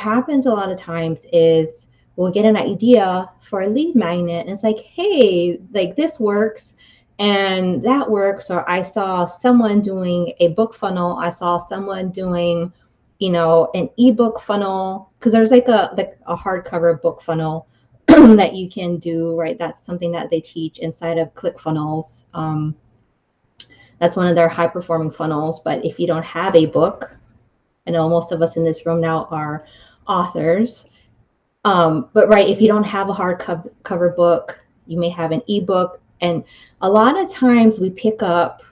happens a lot of times is we'll get an idea for a lead magnet and it's like, hey, like this works and that works. Or I saw someone doing a book funnel. I saw someone doing, an ebook funnel, because there's like a hardcover book funnel that you can do, right? That's something that they teach inside of ClickFunnels. That's one of their high performing funnels. But if you don't have a book, I know most of us in this room now are authors. But right, if you don't have a hardcover book, you may have an ebook. And a lot of times we pick up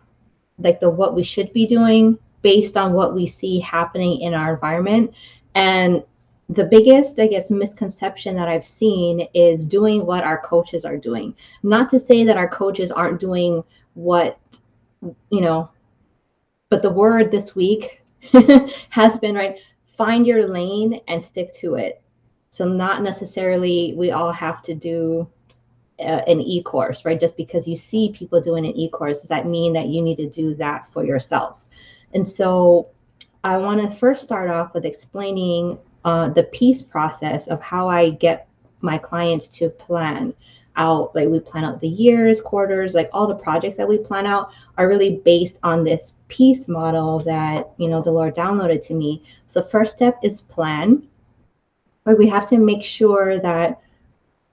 like what we should be doing based on what we see happening in our environment. And the biggest, I guess, misconception that I've seen is doing what our coaches are doing. Not to say that our coaches aren't doing what, but the word this week has been, right, find your lane and stick to it. So not necessarily we all have to do an e-course, right? Just because you see people doing an e-course, does that mean that you need to do that for yourself? And so I want to first start off with explaining the peace process of how I get my clients to plan out. Like we plan out the years, quarters, like all the projects that we plan out are really based on this peace model that, the Lord downloaded to me. So the first step is plan. Right? We have to make sure that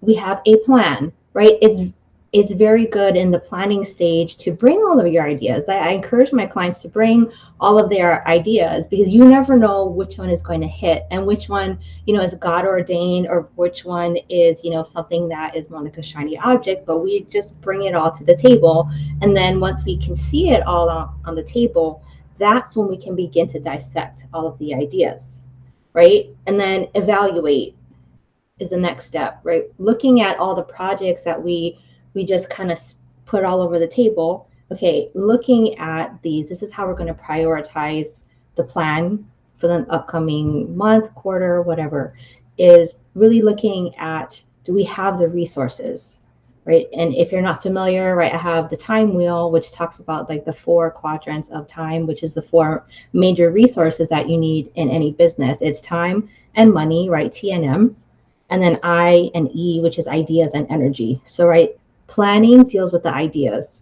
we have a plan, right? It's very good in the planning stage to bring all of your ideas. I encourage my clients to bring all of their ideas, because you never know which one is going to hit and which one, is God ordained, or which one is, something that is more like a shiny object. But we just bring it all to the table. And then once we can see it all on the table, that's when we can begin to dissect all of the ideas, right? And then evaluate is the next step, right? Looking at all the projects that we just kind of put all over the table. Okay, looking at these, this is how we're going to prioritize the plan for the upcoming month, quarter, whatever, is really looking at, do we have the resources, right? And if you're not familiar, right, I have the time wheel, which talks about like the 4 quadrants of time, which is the 4 major resources that you need in any business. It's time and money, right? T&M. And then I and E, which is ideas and energy. So, right, planning deals with the ideas.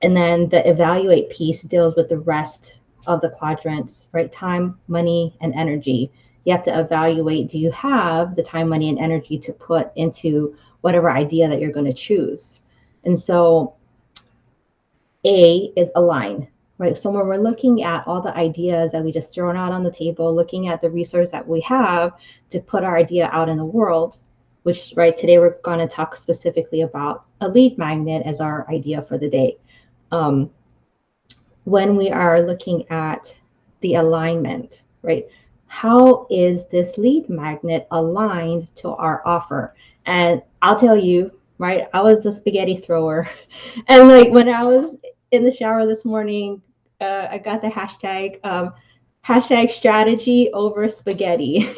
And then the evaluate piece deals with the rest of the quadrants, right? Time, money, and energy. You have to evaluate, do you have the time, money, and energy to put into whatever idea that you're going to choose? And so A is align. Right. So when we're looking at all the ideas that we just thrown out on the table, looking at the resource that we have to put our idea out in the world, which, right, today we're going to talk specifically about a lead magnet as our idea for the day. When we are looking at the alignment, right, how is this lead magnet aligned to our offer? And I'll tell you, right, I was the spaghetti thrower. And like when I was in the shower this morning, I got the hashtag strategy over spaghetti.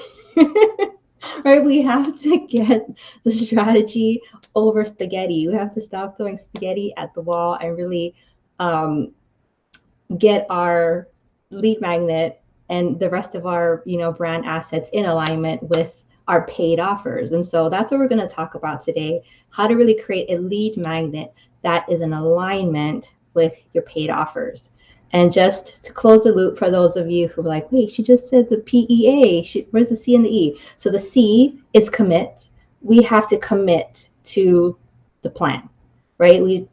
Right? We have to get the strategy over spaghetti. We have to stop throwing spaghetti at the wall and really get our lead magnet and the rest of our, brand assets in alignment with our paid offers. And so that's what we're going to talk about today, how to really create a lead magnet that is in alignment with your paid offers. And just to close the loop for those of you who are like, wait, she just said the PEA. Where's the C and the E? So the C is commit. We have to commit to the plan, right? We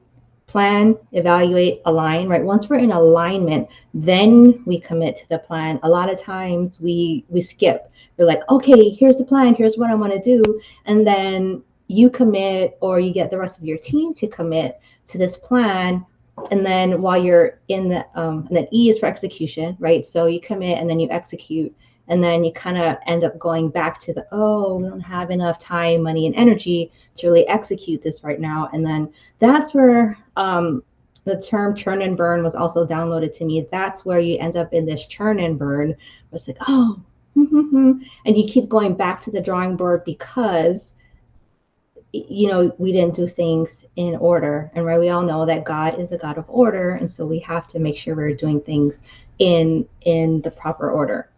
plan, evaluate, align, right? Once we're in alignment, then we commit to the plan. A lot of times we skip. We're like, okay, here's the plan. Here's what I want to do. And then you commit, or you get the rest of your team to commit to this plan. And then while you're in the, and then E is for execution, right? So you commit and then you execute. And then you kind of end up going back to we don't have enough time, money, and energy to really execute this right now. And then that's where the term churn and burn was also downloaded to me. That's where you end up in this churn and burn. It's like, and you keep going back to the drawing board because we didn't do things in order. And right, we all know that God is a God of order. And so we have to make sure we're doing things in the proper order.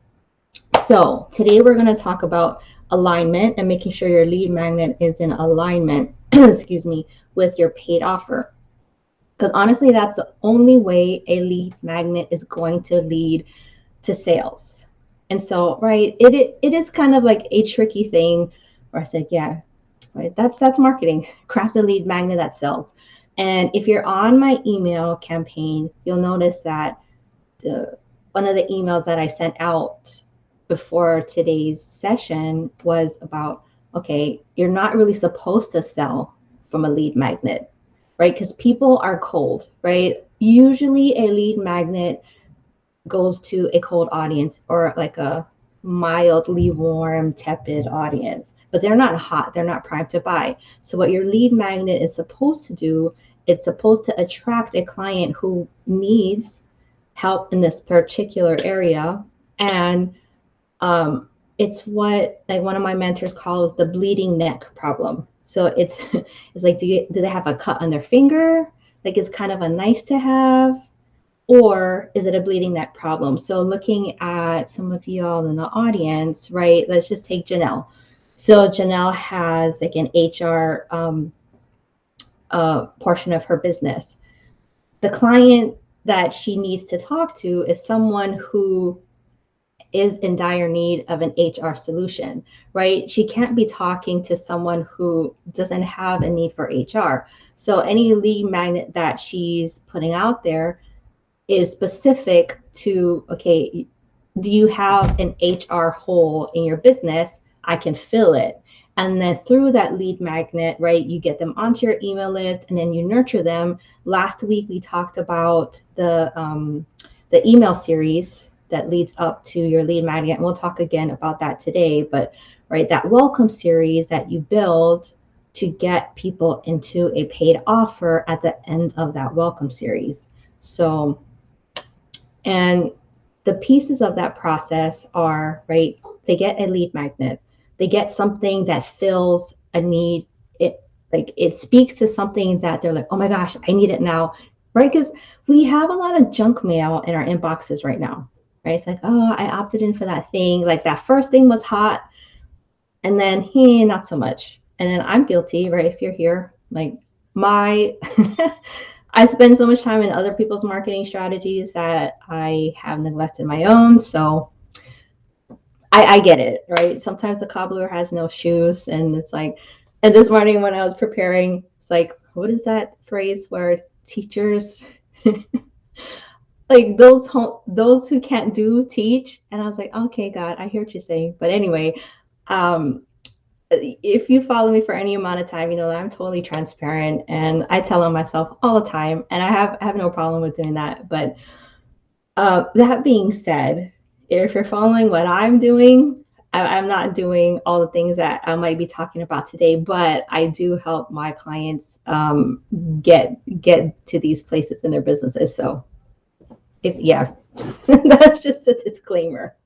So today we're going to talk about alignment and making sure your lead magnet is in alignment, excuse me, with your paid offer. Because honestly, that's the only way a lead magnet is going to lead to sales. And so, right, it is kind of like a tricky thing where I said, yeah, right, that's marketing. Craft a lead magnet that sells. And if you're on my email campaign, you'll notice that one of the emails that I sent out before today's session was about, okay, you're not really supposed to sell from a lead magnet, right? Because people are cold, right? Usually a lead magnet goes to a cold audience or like a mildly warm, tepid audience, but they're not hot, they're not primed to buy. So what your lead magnet is supposed to do, it's supposed to attract a client who needs help in this particular area. And it's what like one of my mentors calls the bleeding neck problem. So it's it's like, do they have a cut on their finger? Like it's kind of a nice to have, or is it a bleeding neck problem? So looking at some of y'all in the audience, right? Let's just take Janelle. So Janelle has like an HR portion of her business. The client that she needs to talk to is someone who is in dire need of an HR solution, right? She can't be talking to someone who doesn't have a need for HR. So any lead magnet that she's putting out there is specific to, okay, do you have an HR hole in your business? I can fill it. And then through that lead magnet, right, you get them onto your email list and then you nurture them. Last week, we talked about the email series that leads up to your lead magnet. And we'll talk again about that today. But right, that welcome series that you build to get people into a paid offer at the end of that welcome series. So, and the pieces of that process are, right, they get a lead magnet, they get something that fills a need. It speaks to something that they're like, oh my gosh, I need it now, right? Because we have a lot of junk mail in our inboxes right now, right? It's like, oh, I opted in for that thing. Like that first thing was hot, and then not so much. And then I'm guilty, right? If you're here, like my I spend so much time in other people's marketing strategies that I have neglected my own. So I get it, right? Sometimes the cobbler has no shoes. And it's like, and this morning when I was preparing, it's like, what is that phrase where teachers, like those who can't do teach? And I was like, okay, God, I hear what you're saying. But anyway, if you follow me for any amount of time, you know that I'm totally transparent and I tell on myself all the time, and I have no problem with doing that. But that being said, if you're following what I'm doing, I'm not doing all the things that I might be talking about today, but I do help my clients get to these places in their businesses. So that's just a disclaimer.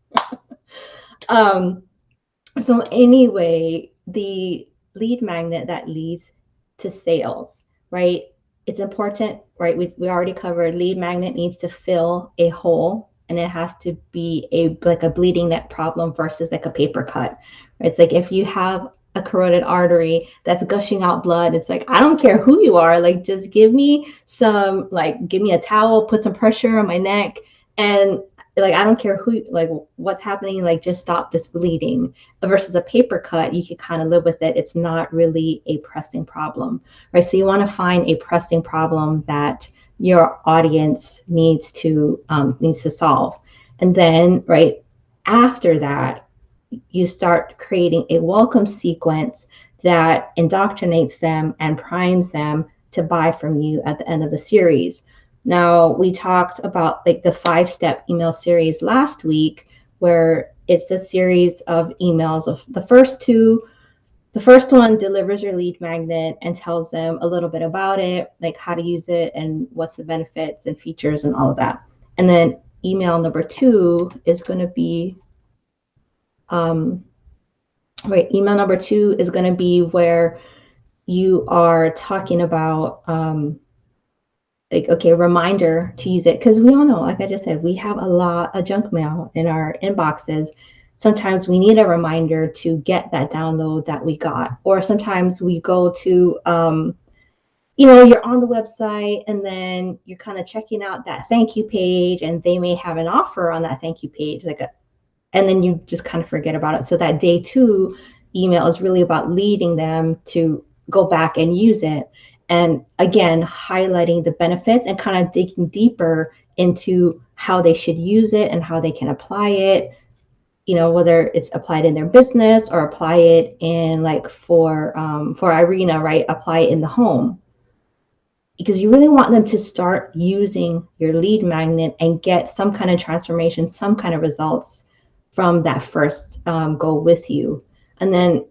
So anyway, the lead magnet that leads to sales, right? It's important, right? We already covered lead magnet needs to fill a hole, and it has to be like a bleeding neck problem versus like a paper cut. Right? It's like if you have a carotid artery that's gushing out blood, it's like, I don't care who you are, like just give me a towel, put some pressure on my neck, and like I don't care who, like what's happening, like just stop this bleeding. Versus a paper cut, you can kind of live with it. It's not really a pressing problem, right? So you want to find a pressing problem that your audience needs to solve. And then right after that, you start creating a welcome sequence that indoctrinates them and primes them to buy from you at the end of the series. Now, we talked about like the 5-step email series last week, where it's a series of emails of the first two. The first one delivers your lead magnet and tells them a little bit about it, like how to use it and what's the benefits and features and all of that. And then email number 2 is going to be, email number 2 is going to be where you are talking about, like, okay, reminder to use it. Because we all know, like I just said, we have a lot of junk mail in our inboxes. sometimes we need a reminder to get that download that we got. Or sometimes we go to, you're on the website and then you're kind of checking out that thank you page, and they may have an offer on that thank you page, and then you just kind of forget about it. So that day 2 email is really about leading them to go back and use it. And again, highlighting the benefits and kind of digging deeper into how they should use it and how they can apply it, whether it's applied in their business or apply it in, like, for Irina, right? Apply it in the home. Because you really want them to start using your lead magnet and get some kind of transformation, some kind of results from that first goal with you. And then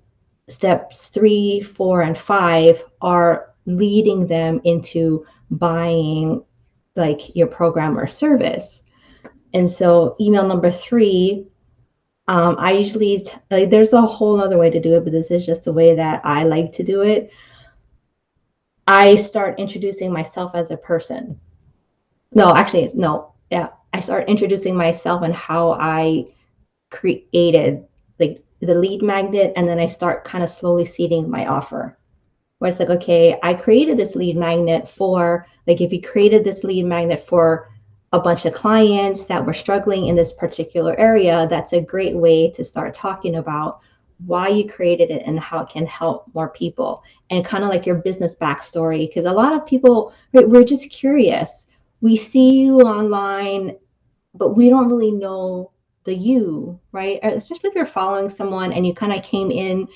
steps 3, 4, and 5 are leading them into buying, like, your program or service. And so email number 3, I usually, there's a whole other way to do it, but this is just the way that I like to do it. I start introducing myself as a person. I start introducing myself and how I created, like, the lead magnet, and then I start kind of slowly seeding my offer. Where it's like, okay, I created this lead magnet for, like, if you created this lead magnet for a bunch of clients that were struggling in this particular area, that's a great way to start talking about why you created it and how it can help more people, and kind of like your business backstory. Because a lot of people, right, we're just curious. We see you online, but we don't really know the you, right? Especially if you're following someone and you kind of came in,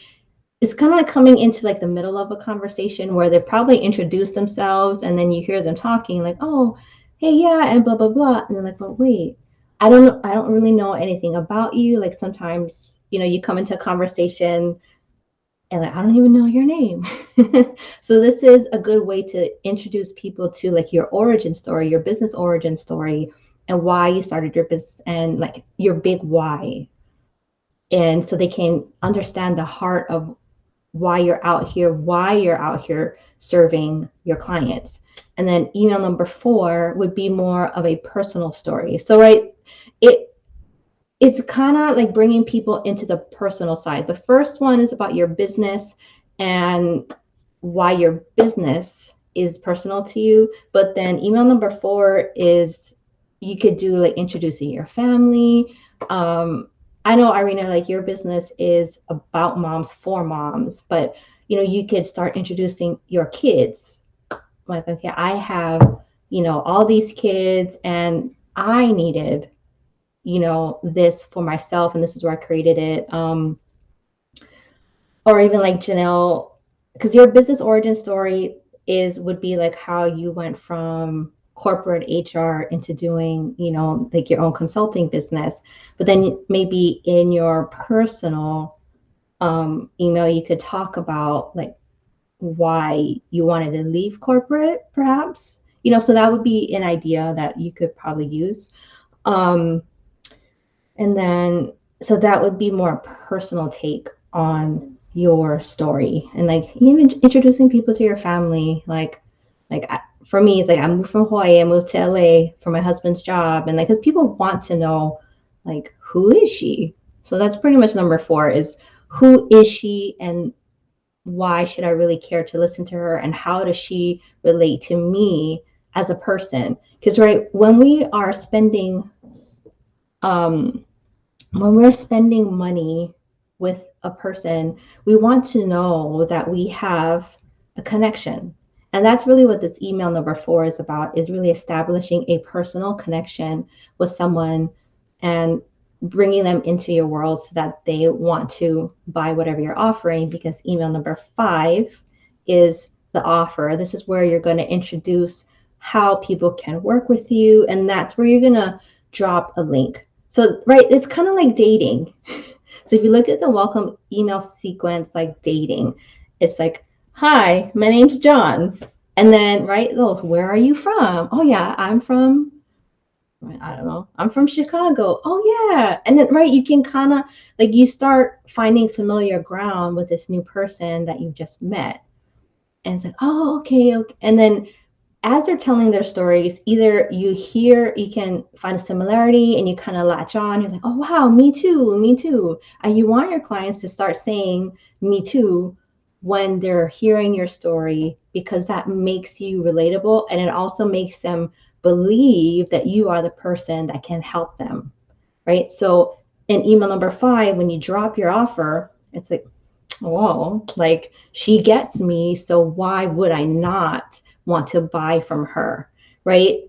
it's kind of like coming into, like, the middle of a conversation where they probably introduced themselves, and then you hear them talking like, oh, hey, yeah, and blah, blah, blah. And they're like, well, wait, I don't really know anything about you. Like, sometimes, you come into a conversation and, like, I don't even know your name. So this is a good way to introduce people to, like, your origin story, your business origin story, and why you started your business, and, like, your big why. And so they can understand the heart of why you're out here serving your clients. And then email number 4 would be more of a personal story. So, right, it's kind of like bringing people into the personal side. The first one is about your business and why your business is personal to you. But then email number 4 is, you could do, like, introducing your family. I know, Irina, like, your business is about moms for moms, but you could start introducing your kids. Like, okay, I have, all these kids, and I needed, this for myself, and this is where I created it. Or even like Janelle, because your business origin story would be like how you went from corporate HR into doing, like, your own consulting business. But then maybe in your personal email, you could talk about, like, why you wanted to leave corporate, perhaps. So that would be an idea that you could probably use. And then, so that would be more personal take on your story, and, like, even introducing people to your family. For me, it's like, I moved from Hawaii, I moved to LA for my husband's job, and, like, because people want to know, like, who is she? So that's pretty much number 4, is who is she, and why should I really care to listen to her, and how does she relate to me as a person? Because, right, when we're spending money with a person, we want to know that we have a connection. And that's really what this email number 4 is about, is really establishing a personal connection with someone and bringing them into your world so that they want to buy whatever you're offering. Because email number 5 is the offer. This is where you're going to introduce how people can work with you, and that's where you're going to drop a link. So, right, it's kind of like dating. So if you look at the welcome email sequence, like dating, it's like, hi, my name's John. And then, right, where are you from? Oh, yeah, I'm from, I don't know, I'm from Chicago. Oh, yeah. And then, right, you can kind of, like, you start finding familiar ground with this new person that you just met. And it's like, oh, okay. And then as they're telling their stories, either you can find a similarity and you kind of latch on. You're like, oh, wow, me too, me too. And you want your clients to start saying me too when they're hearing your story, because that makes you relatable, and it also makes them believe that you are the person that can help them, right? So in email number 5, when you drop your offer, it's like, whoa, like she gets me, so why would I not want to buy from her, right?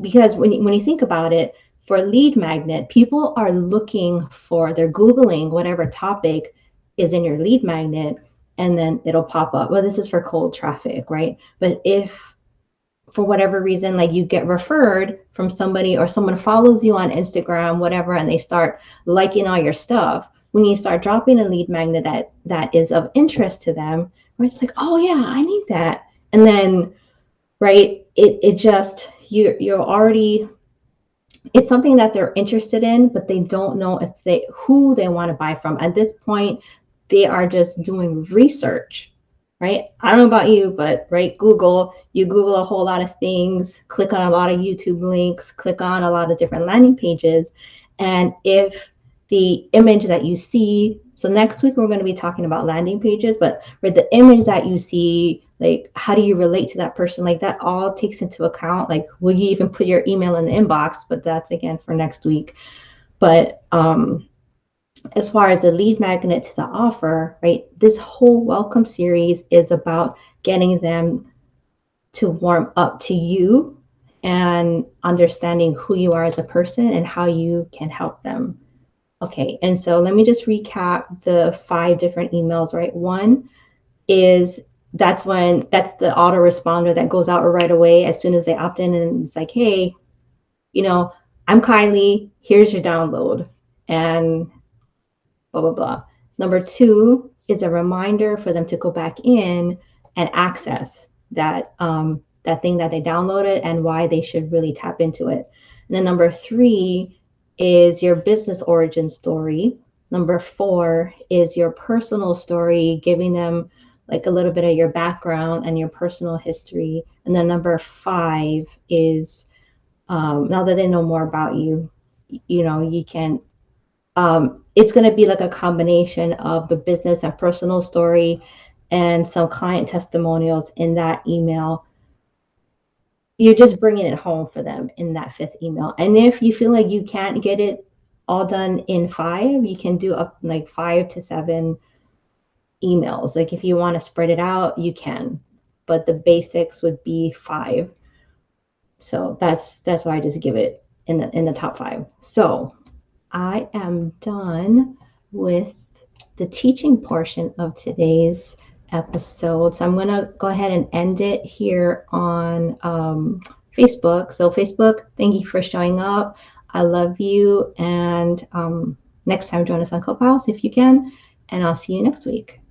Because when you think about it, for a lead magnet, people are looking for, they're Googling whatever topic is in your lead magnet, and then it'll pop up. Well, this is for cold traffic, right? But if for whatever reason, like you get referred from somebody or someone follows you on Instagram, whatever, and they start liking all your stuff, when you start dropping a lead magnet that is of interest to them, right? It's like, oh yeah, I need that. And then, right, it just, you're already, it's something that they're interested in, but they don't know if who they want to buy from. At this point, they are just doing research, right? I don't know about you, but right, you Google a whole lot of things, click on a lot of YouTube links, click on a lot of different landing pages. And if the image that you see, so next week we're going to be talking about landing pages, but with the image that you see, like how do you relate to that person, like that all takes into account, like will you even put your email in the inbox? But that's again for next week. But as far as the lead magnet to the offer, right, this whole welcome series is about getting them to warm up to you and understanding who you are as a person and how you can help them. Okay, and so let me just recap the 5 different emails, right? One is, that's the autoresponder that goes out right away as soon as they opt in, and it's like, hey, I'm Kylie, here's your download, and blah, blah, blah. Number 2 is a reminder for them to go back in and access that thing that they downloaded and why they should really tap into it. And then number 3 is your business origin story. Number 4 is your personal story, giving them like a little bit of your background and your personal history. And then number 5 is, now that they know more about you, you can, it's going to be like a combination of the business and personal story and some client testimonials in that email. You're just bringing it home for them in that 5th email. And if you feel like you can't get it all done in 5, you can do up like 5 to 7 emails. Like if you want to spread it out, you can, but the basics would be 5. So that's why I just give it in the top 5. So I am done with the teaching portion of today's episode. So I'm going to go ahead and end it here on Facebook. So Facebook, thank you for showing up. I love you. And next time, join us on Clubhouse if you can. And I'll see you next week.